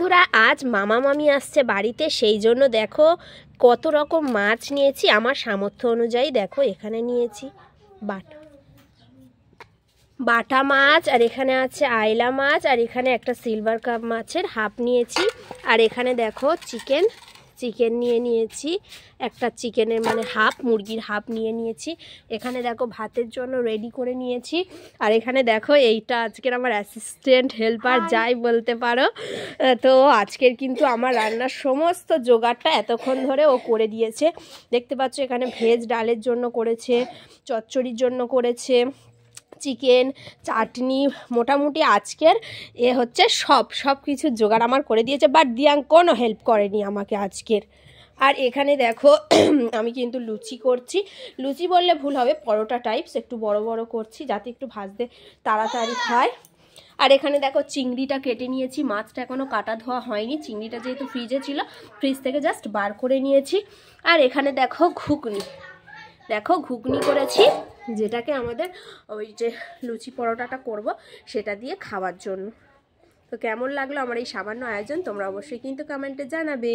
বন্ধুরা, আজ মামা মামি আসছে বাড়িতে, সেই জন্য দেখো কত রকম মাছ নিয়েছি। আমার সামর্থ্য অনুযায়ী দেখো এখানে নিয়েছি বাটা মাছ, আর এখানে আছে আইলা মাছ, আর এখানে একটা সিলভার কাপ মাছের হাফ নিয়েছি। আর এখানে দেখো চিকেন নিয়ে নিয়েছি, একটা চিকেনের মানে হাফ, মুরগির হাফ নিয়ে নিয়েছি। এখানে দেখো ভাতের জন্য রেডি করে নিয়েছি। আর এখানে দেখো এইটা আজকের আমার অ্যাসিস্ট্যান্ট, হেল্পার যাই বলতে পারো। তো আজকের কিন্তু আমার রান্নার সমস্ত জোগাড়টা এতক্ষণ ধরে ও করে দিয়েছে। দেখতে পাচ্ছ এখানে ভেজ ডালের জন্য করেছে, চচ্চড়ির জন্য করেছে, চিকেন, চাটনি, মোটামুটি আজকের হচ্ছে সব কিছুর জোগাড় আমার করে দিয়েছে। বাট দিয়াং কোনো হেল্প করেনি আমাকে আজকের। আর এখানে দেখো আমি কিন্তু লুচি করছি, লুচি বললে ভুল হবে, পরোটা টাইপস, একটু বড় বড় করছি যাতে একটু ভাজতে তাড়াতাড়ি হয়। আর এখানে দেখো চিংড়িটা কেটে নিয়েছি, মাছটা এখনও কাটা ধোয়া হয়নি, চিংড়িটা যেহেতু ফ্রিজে ছিল ফ্রিজ থেকে জাস্ট বার করে নিয়েছি। আর এখানে দেখো ঘুগনি করেছি, যেটাকে আমাদের ওই যে লুচি পরোটাটা করব সেটা দিয়ে খাওয়ার জন্য। তো কেমন লাগলো আমার এই সামান্য আয়োজন তোমরা অবশ্যই কিন্তু কমেন্টে জানাবে।